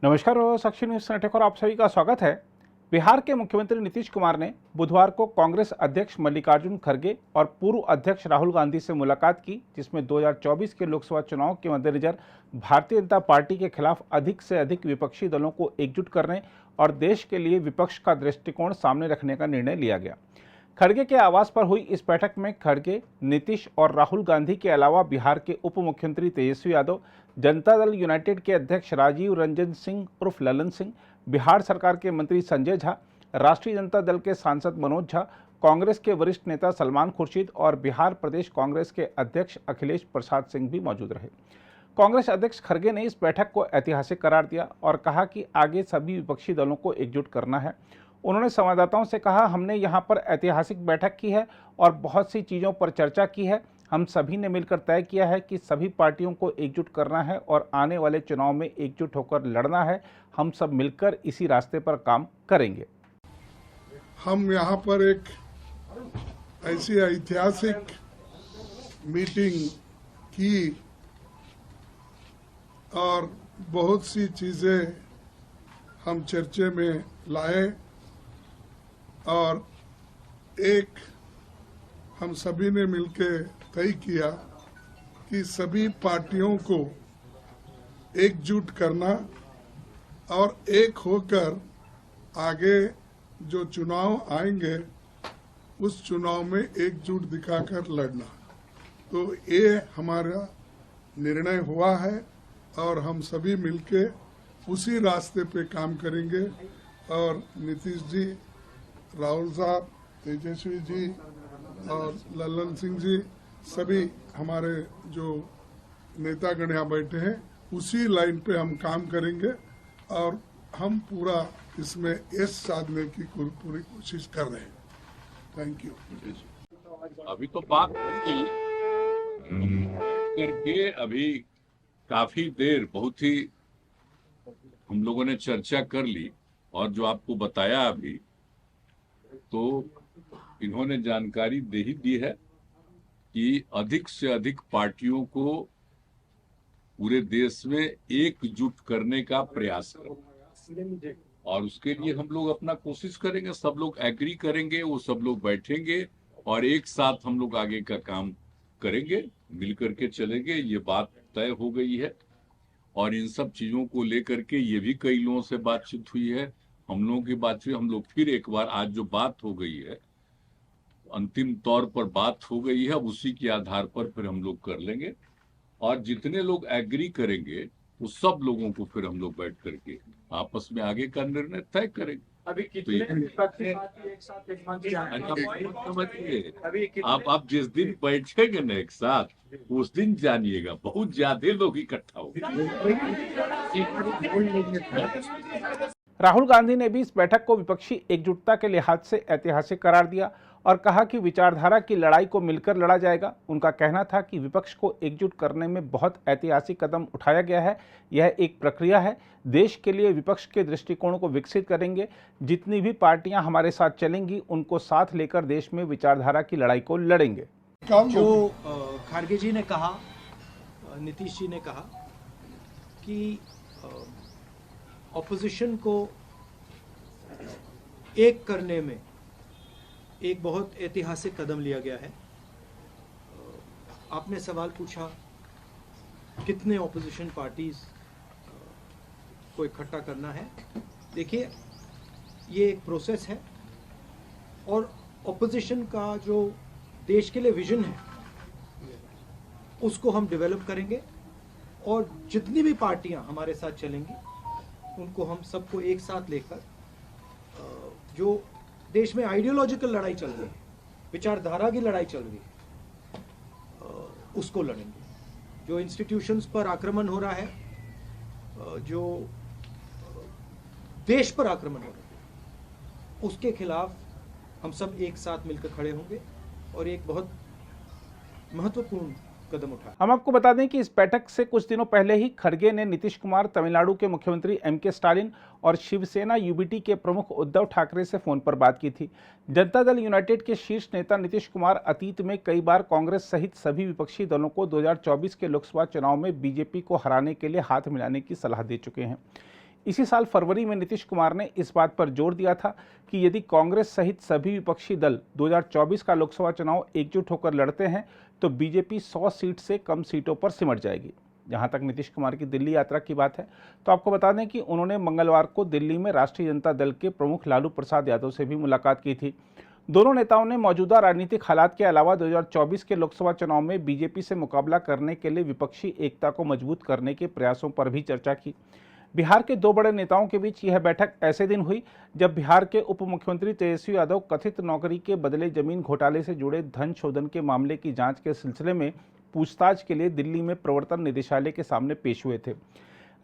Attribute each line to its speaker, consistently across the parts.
Speaker 1: नमस्कार और साक्षी news network और आप सभी का स्वागत है। बिहार के मुख्यमंत्री नीतीश कुमार ने बुधवार को कांग्रेस अध्यक्ष मल्लिकार्जुन खड़गे और पूर्व अध्यक्ष राहुल गांधी से मुलाकात की, जिसमें 2024 के लोकसभा चुनाव के मद्देनजर भारतीय जनता पार्टी के खिलाफ अधिक से अधिक विपक्षी दलों को एकजुट करने और देश के लिए विपक्ष का दृष्टिकोण सामने रखने का निर्णय लिया गया। खड़गे के आवास पर हुई इस बैठक में खड़गे, नीतीश और राहुल गांधी के अलावा बिहार के उप मुख्यमंत्री तेजस्वी यादव, जनता दल यूनाइटेड के अध्यक्ष राजीव रंजन सिंह उर्फ ललन सिंह, बिहार सरकार के मंत्री संजय झा, राष्ट्रीय जनता दल के सांसद मनोज झा, कांग्रेस के वरिष्ठ नेता सलमान खुर्शीद और बिहार प्रदेश कांग्रेस के अध्यक्ष अखिलेश प्रसाद सिंह भी मौजूद रहे। कांग्रेस अध्यक्ष खड़गे ने इस बैठक को ऐतिहासिक करार दिया और कहा कि आगे सभी विपक्षी दलों को एकजुट करना है। उन्होंने संवाददाताओं से कहा, हमने यहाँ पर ऐतिहासिक बैठक की है और बहुत सी चीज़ों पर चर्चा की है। हम सभी ने मिलकर तय किया है कि सभी पार्टियों को एकजुट करना है और आने वाले चुनाव में एकजुट होकर लड़ना है। हम सब मिलकर इसी रास्ते पर काम करेंगे।
Speaker 2: हम यहाँ पर एक ऐसी ऐतिहासिक मीटिंग की और बहुत सी चीज़ें हम चर्चे में लाए और एक हम सभी ने मिलकर तय किया कि सभी पार्टियों को एकजुट करना और एक होकर आगे जो चुनाव आएंगे उस चुनाव में एकजुट दिखाकर लड़ना। तो ये हमारा निर्णय हुआ है और हम सभी मिलके उसी रास्ते पे काम करेंगे। और नीतीश जी, राहुल साहब, तेजस्वी जी और ललन सिंह जी, सभी हमारे जो नेतागण यहाँ बैठे हैं, उसी लाइन पे हम काम करेंगे और हम पूरा इसमें यश साधने की पूरी कोशिश कर रहे हैं। Thank you.
Speaker 3: अभी तो बात करके अभी काफी देर बहुत ही हम लोगों ने चर्चा कर ली और जो आपको बताया अभी, तो इन्होंने जानकारी दे ही दी है कि अधिक से अधिक पार्टियों को पूरे देश में एकजुट करने का प्रयास करें और उसके लिए हम लोग अपना कोशिश करेंगे। सब लोग एग्री करेंगे, वो सब लोग बैठेंगे और एक साथ हम लोग आगे का काम करेंगे, मिलकर के चलेंगे। ये बात तय हो गई है और इन सब चीजों को लेकर के ये भी कई लोगों से बातचीत हुई है, हम लोगों की बातचीत। हम लोग फिर एक बार आज जो बात हो गई है, अंतिम तौर पर बात हो गई है, अब उसी के आधार पर फिर हम लोग कर लेंगे और जितने लोग एग्री करेंगे वो सब लोगों को फिर हम लोग बैठ करके आपस में आगे का निर्णय तय करेंगे।
Speaker 4: अभी कितने विपक्षी पार्टी एक साथ एक मंच पे आएंगे?
Speaker 3: आप जिस दिन बैठेंगे ना एक साथ, उस दिन जानिएगा बहुत ज्यादा लोग इकट्ठा हो।
Speaker 1: राहुल गांधी ने भी इस बैठक को विपक्षी एकजुटता के लिहाज से ऐतिहासिक करार दिया और कहा कि विचारधारा की लड़ाई को मिलकर लड़ा जाएगा। उनका कहना था कि विपक्ष को एकजुट करने में बहुत ऐतिहासिक कदम उठाया गया है। यह एक प्रक्रिया है। देश के लिए विपक्ष के दृष्टिकोण को विकसित करेंगे। जितनी भी पार्टियां हमारे साथ चलेंगी, उनको साथ लेकर देश में विचारधारा की लड़ाई को लड़ेंगे।
Speaker 4: जो खड़गे जी ने कहा, नीतीश जी ने कहा कि ऑपोजिशन को एक करने में एक बहुत ऐतिहासिक कदम लिया गया है। आपने सवाल पूछा कितने ऑपोजिशन पार्टीज को इकट्ठा करना है। देखिए, ये एक प्रोसेस है और ऑपोजिशन का जो देश के लिए विजन है उसको हम डेवलप करेंगे और जितनी भी पार्टियां हमारे साथ चलेंगी उनको हम सबको एक साथ लेकर जो देश में आइडियोलॉजिकल लड़ाई चल रही है, विचारधारा की लड़ाई चल रही है, उसको लड़ेंगे। जो इंस्टीट्यूशंस पर आक्रमण हो रहा है, जो देश पर आक्रमण हो रहा है, उसके खिलाफ हम सब एक साथ मिलकर खड़े होंगे और एक बहुत महत्वपूर्ण कदम उठाया।
Speaker 1: हम आपको बता दें कि इस बैठक से कुछ दिनों पहले ही खड़गे ने नीतीश कुमार, तमिलनाडु के मुख्यमंत्री एम.के. स्टालिन और शिवसेना यूबीटी के प्रमुख उद्धव ठाकरे से फोन पर बात की थी। जनता दल यूनाइटेड के शीर्ष नेता नीतीश कुमार अतीत में कई बार कांग्रेस सहित सभी विपक्षी दलों को 2024 के लोकसभा चुनाव में बीजेपी को हराने के लिए हाथ मिलाने की सलाह दे चुके हैं। इसी साल फरवरी में नीतीश कुमार ने इस बात पर जोर दिया था कि यदि कांग्रेस सहित सभी विपक्षी दल 2024 का लोकसभा चुनाव एकजुट होकर लड़ते हैं तो बीजेपी 100 सीट से कम सीटों पर सिमट जाएगी। जहां तक नीतीश कुमार की दिल्ली यात्रा की बात है तो आपको बता दें कि उन्होंने मंगलवार को दिल्ली में राष्ट्रीय जनता दल के प्रमुख लालू प्रसाद यादव से भी मुलाकात की थी। दोनों नेताओं ने मौजूदा राजनीतिक हालात के अलावा 2024 के लोकसभा चुनाव में बीजेपी से मुकाबला करने के लिए विपक्षी एकता को मजबूत करने के प्रयासों पर भी चर्चा की। बिहार के दो बड़े नेताओं के बीच यह बैठक ऐसे दिन हुई जब बिहार के उप मुख्यमंत्री तेजस्वी यादव कथित नौकरी के बदले जमीन घोटाले से जुड़े धन शोधन के मामले की जांच के सिलसिले में पूछताछ के लिए दिल्ली में प्रवर्तन निदेशालय के सामने पेश हुए थे।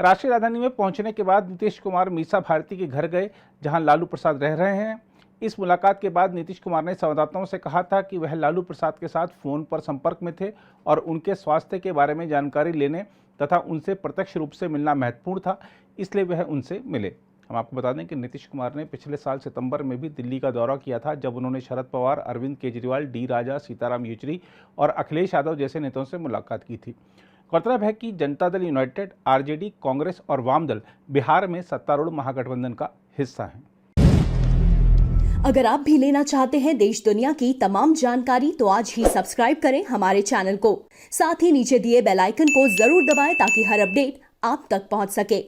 Speaker 1: राष्ट्रीय राजधानी में पहुंचने के बाद नीतीश कुमार मीसा भारती के घर गए, जहां लालू प्रसाद रह रहे हैं। इस मुलाकात के बाद नीतीश कुमार ने संवाददाताओं से कहा था कि वह लालू प्रसाद के साथ फोन पर संपर्क में थे और उनके स्वास्थ्य के बारे में जानकारी लेने तथा उनसे प्रत्यक्ष रूप से मिलना महत्वपूर्ण था, इसलिए वह उनसे मिले। हम आपको बता दें कि नीतीश कुमार ने पिछले साल सितंबर में भी दिल्ली का दौरा किया था, जब उन्होंने शरद पवार, अरविंद केजरीवाल, डी राजा, सीताराम येचुरी और अखिलेश यादव जैसे नेताओं से मुलाकात की थी। गौरतलब है कि जनता दल यूनाइटेड, आरजेडी, कांग्रेस और वाम दल बिहार में सत्तारूढ़ महागठबंधन का हिस्सा हैं।
Speaker 5: अगर आप भी लेना चाहते हैं देश दुनिया की तमाम जानकारी तो आज ही सब्सक्राइब करें हमारे चैनल को। साथ ही नीचे दिए बेल आइकन को जरूर दबाएं ताकि हर अपडेट आप तक पहुंच सके।